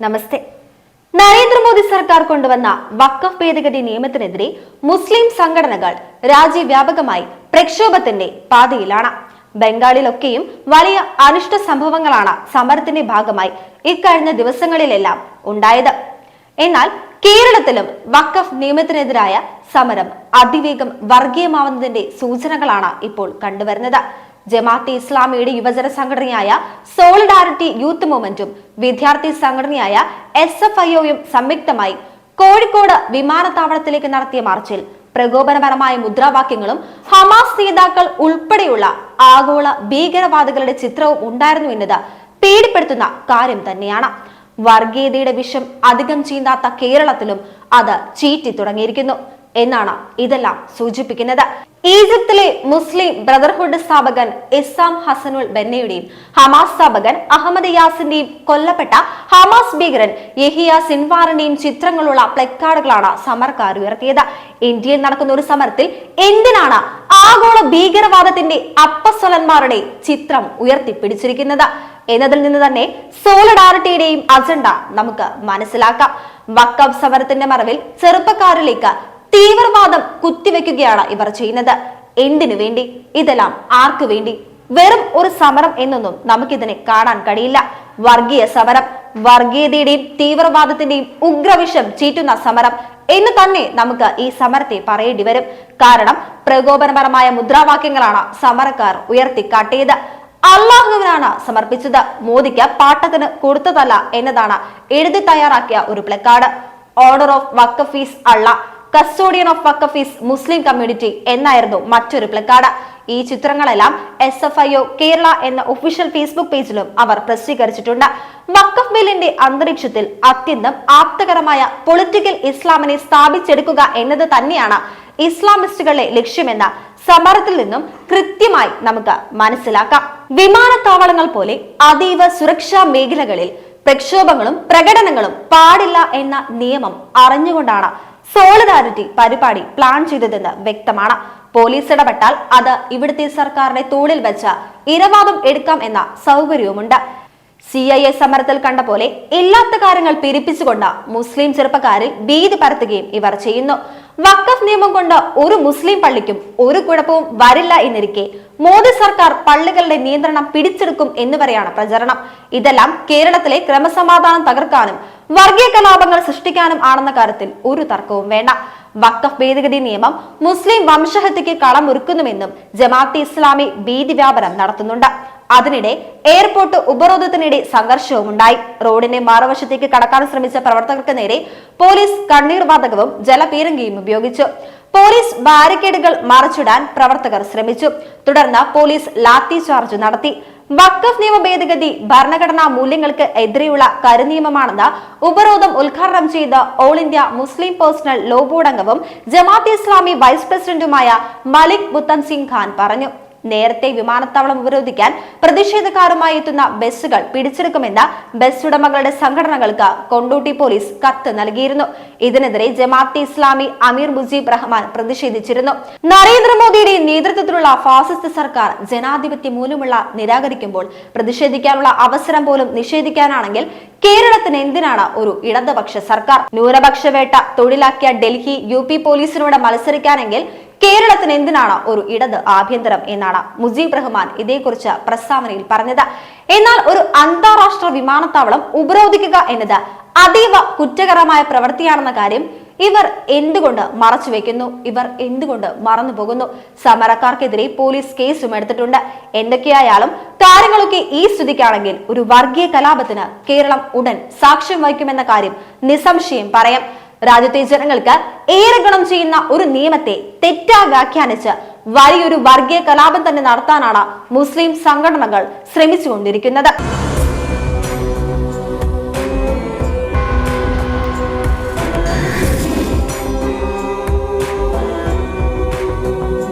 നമസ്തേ. നരേന്ദ്രമോദി സർക്കാർ കൊണ്ടുവന്ന വഖഫ് ഭേദഗതി നിയമത്തിനെതിരെ മുസ്ലിം സംഘടനകൾ രാജ്യവ്യാപകമായി പ്രക്ഷോഭത്തിന്റെ പാതയിലാണ്. ബംഗാളിലൊക്കെയും വലിയ അനിഷ്ട സംഭവങ്ങളാണ് സമരത്തിന്റെ ഭാഗമായി ഇക്കഴിഞ്ഞ ദിവസങ്ങളിലെല്ലാം ഉണ്ടായത്. എന്നാൽ കേരളത്തിലും വഖഫ് നിയമത്തിനെതിരായ സമരം അതിവേഗം വർഗീയമാവുന്നതിന്റെ സൂചനകളാണ് ഇപ്പോൾ കണ്ടുവരുന്നത്. ജമാഅത്തെ ഇസ്ലാമിയുടെ യുവജന സംഘടനയായ സോളിഡാരിറ്റി യൂത്ത് മൂവ്മെന്റും വിദ്യാർത്ഥി സംഘടനയായ SFIOയും സംയുക്തമായി കോഴിക്കോട് വിമാനത്താവളത്തിലേക്ക് നടത്തിയ മാർച്ചിൽ പ്രകോപനപരമായ മുദ്രാവാക്യങ്ങളും ഹമാസ് നേതാക്കൾ ഉൾപ്പെടെയുള്ള ആഗോള ഭീകരവാദികളുടെ ചിത്രവും ഉണ്ടായിരുന്നു എന്നത് പേടിപ്പെടുത്തുന്ന കാര്യം തന്നെയാണ്. വർഗീയതയുടെ വിഷം അധികം ചീന്താത്ത കേരളത്തിലും അത് ചീറ്റി തുടങ്ങിയിരിക്കുന്നു എന്നാണ് ഇതെല്ലാം സൂചിപ്പിക്കുന്നത്. ഈജിപ്തിലെ മുസ്ലിം ബ്രദർഹുഡ് സ്ഥാപകൻ ഇസാം ഹസനുൽ ബന്നയുടെയും ഹമാസ് സ്ഥാപകൻ അഹമ്മദ് യാസിന്റെയും കൊല്ലപ്പെട്ട ഹമാസ് ഭീകരൻ യഹിയ സിൻവാറിന്റെയും ചിത്രങ്ങളുള്ള പ്ലക്കാർഡുകളാണ് സമരക്കാർ ഉയർത്തിയത്. ഇന്ത്യയിൽ നടക്കുന്ന ഒരു സമരത്തിൽ എന്തിനാണ് ആഗോള ഭീകരവാദത്തിന്റെ അപ്പസ്വലന്മാരുടെ ചിത്രം ഉയർത്തിപ്പിടിച്ചിരിക്കുന്നത് എന്നതിൽ നിന്ന് തന്നെ സോളിഡാരിറ്റിയുടെയും അജണ്ട നമുക്ക് മനസ്സിലാക്കാം. വഖഫ് സമരത്തിന്റെ മറവിൽ ചെറുപ്പക്കാരിലേക്ക് തീവ്രവാദം കുത്തിവെക്കുകയാണ് ഇവർ ചെയ്യുന്നത്. എന്തിനു വേണ്ടി? ഇതെല്ലാം ആർക്കു വേണ്ടി? വെറും ഒരു സമരം എന്നൊന്നും നമുക്കിതിനെ കാണാൻ കഴിയില്ല. വർഗീയ സമരം, വർഗീയതയുടെയും തീവ്രവാദത്തിന്റെയും ഉഗ്രവിഷം ചീറ്റുന്ന സമരം എന്ന് തന്നെ നമുക്ക് ഈ സമരത്തെ പറയേണ്ടി വരും. കാരണം പ്രകോപനപരമായ മുദ്രാവാക്യങ്ങളാണ് സമരക്കാർ ഉയർത്തിക്കാട്ടിയത്. അള്ളാഹുവിനാണ് സമർപ്പിച്ചത്, മോദിക്ക് പാട്ടത്തിന് കൊടുത്തതല്ല എന്നതാണ് എഴുതി തയ്യാറാക്കിയ ഒരു placard. Order of Waqf is Allah, custodian of Waqf is Muslim community എന്നായിരുന്നു മറ്റൊരു പ്ലക്കാർഡ്. ഈ ചിത്രങ്ങളെല്ലാം SFIO കേരള എന്ന ഒഫീഷ്യൽ ഫേസ്ബുക്ക് പേജിലും അവർ പ്രസിദ്ധീകരിച്ചിട്ടുണ്ട്. വഖഫ് ബില്ലിന്റെ അന്തരീക്ഷത്തിൽ അത്യന്തം ആപ്തകരമായ പൊളിറ്റിക്കൽ ഇസ്ലാമിനെ സ്ഥാപിച്ചെടുക്കുക എന്നത് തന്നെയാണ് ഇസ്ലാമിസ്റ്റുകളുടെ ലക്ഷ്യമെന്ന സമരത്തിൽ നിന്നും കൃത്യമായി നമുക്ക് മനസ്സിലാക്കാം. വിമാനത്താവളങ്ങൾ പോലെ അതീവ സുരക്ഷാ മേഖലകളിൽ പ്രക്ഷോഭങ്ങളും പ്രകടനങ്ങളും പാടില്ല എന്ന നിയമം അറിഞ്ഞുകൊണ്ടാണ് സോളിഡാരിറ്റി പരിപാടി പ്ലാൻ ചെയ്തതെന്ന് വ്യക്തമാണ്. പോലീസ് ഇടപെട്ടാൽ അത് ഇവിടുത്തെ സർക്കാരിന്റെ തോളിൽ വെച്ച് ഇരവാദം എടുക്കാം എന്ന സൗകര്യവുമുണ്ട്. CIA സമരത്തിൽ കണ്ട പോലെ ഇല്ലാത്ത കാര്യങ്ങൾ പെരുപ്പിച്ചുകൊണ്ട് മുസ്ലിം ചെറുപ്പക്കാരിൽ ഭീതി പരത്തുകയും ഇവർ ചെയ്യുന്നു. വഖഫ് നിയമം കൊണ്ട് ഒരു മുസ്ലിം പള്ളിക്കും ഒരു കുഴപ്പവും വരില്ല എന്നിരിക്കെ മോദി സർക്കാർ പള്ളികളുടെ നിയന്ത്രണം പിടിച്ചെടുക്കും എന്നുവരെയാണ് പ്രചരണം. ഇതെല്ലാം കേരളത്തിലെ ക്രമസമാധാനം തകർക്കാനും വർഗീയ കലാപങ്ങൾ സൃഷ്ടിക്കാനും ആണെന്ന കാര്യത്തിൽ ഒരു തർക്കവും വേണ്ട. വഖഫ് ഭേദഗതി നിയമം മുസ്ലിം വംശഹത്യക്ക് കളമൊരുക്കുന്നുവെന്നും ജമാഅത്തെ ഇസ്ലാമി ഭീതി വ്യാപനം നടത്തുന്നുണ്ട്. അതിനിടെ എയർപോർട്ട് ഉപരോധത്തിനിടെ സംഘർഷവും ഉണ്ടായി. റോഡിന്റെ മറുവശത്തേക്ക് കടക്കാൻ ശ്രമിച്ച പ്രവർത്തകർക്ക് നേരെ പോലീസ് കണ്ണീർ വാതകവും ജലപീരങ്കിയും ഉപയോഗിച്ചു. പോലീസ് ബാരിക്കേഡുകൾ മറച്ചിടാൻ പ്രവർത്തകർ ശ്രമിച്ചു. തുടർന്ന് പോലീസ് ലാത്തി ചാർജ് നടത്തി. വഖഫ് നിയമ ഭേദഗതി ഭരണഘടനാ മൂല്യങ്ങൾക്ക് എതിരെയുള്ള കരിനിയമമാണെന്ന് ഉപരോധം ഉദ്ഘാടനം ചെയ്ത all India Muslim personal law board അംഗവും ജമാഅത്തെ ഇസ്ലാമി വൈസ് പ്രസിഡന്റുമായ മലിക് മുത്തൻ സിംഗ് ഖാൻ പറഞ്ഞു. നേരത്തെ വിമാനത്താവളം ഉപരോധിക്കാൻ പ്രതിഷേധക്കാരുമായി എത്തുന്ന ബസ്സുകൾ പിടിച്ചെടുക്കുമെന്ന് ബസ് ഉടമകളുടെ സംഘടനകൾക്ക് കൊണ്ടോട്ടി പോലീസ് കത്ത് നൽകിയിരുന്നു. ഇതിനെതിരെ ജമാഅത്തെ ഇസ്ലാമി അമീർ മുജീബ് റഹ്മാൻ പ്രതിഷേധിച്ചിരുന്നു. നരേന്ദ്രമോദിയുടെ നേതൃത്വത്തിലുള്ള ഫാസിസ്റ്റ് സർക്കാർ ജനാധിപത്യ മൂല്യമുള്ള നിരാകരിക്കുമ്പോൾ പ്രതിഷേധിക്കാനുള്ള അവസരം പോലും നിഷേധിക്കാനാണെങ്കിൽ കേരളത്തിന് എന്തിനാണ് ഒരു ഇടതുപക്ഷ സർക്കാർ? ന്യൂനപക്ഷ വേട്ട തൊഴിലാക്കിയ ഡൽഹി UP പോലീസിനോട് മത്സരിക്കാനെങ്കിൽ കേരളത്തിന് എന്തിനാണ് ഒരു ഇടത് ആഭ്യന്തരം എന്നാണ് മുജീബ് റഹ്മാൻ ഇതേക്കുറിച്ച് പ്രസ്താവനയിൽ പറഞ്ഞത്. എന്നാൽ ഒരു അന്താരാഷ്ട്ര വിമാനത്താവളം ഉപരോധിക്കുക എന്നത് അതീവ കുറ്റകരമായ പ്രവൃത്തിയാണെന്ന കാര്യം ഇവർ എന്തുകൊണ്ട് മറച്ചുവെക്കുന്നു? ഇവർ എന്തുകൊണ്ട് മറന്നു പോകുന്നു? സമരക്കാർക്കെതിരെ പോലീസ് കേസും എടുത്തിട്ടുണ്ട്. എന്തൊക്കെയായാലും കാര്യങ്ങളൊക്കെ ഈ സ്ഥിതിക്കാണെങ്കിൽ ഒരു വർഗീയ കലാപത്തിന് കേരളം ഉടൻ സാക്ഷ്യം വഹിക്കുമെന്ന കാര്യം നിസ്സംശയം പറയാം. രാജ്യത്തെ ജനങ്ങൾക്ക് ഏറെ ഗുണം ചെയ്യുന്ന ഒരു നിയമത്തെ തെറ്റായി വ്യാഖ്യാനിച്ച് വലിയൊരു വർഗീയ കലാപം തന്നെ നടത്താനാണ് മുസ്ലിം സംഘടനകൾ ശ്രമിച്ചുകൊണ്ടിരിക്കുന്നത്.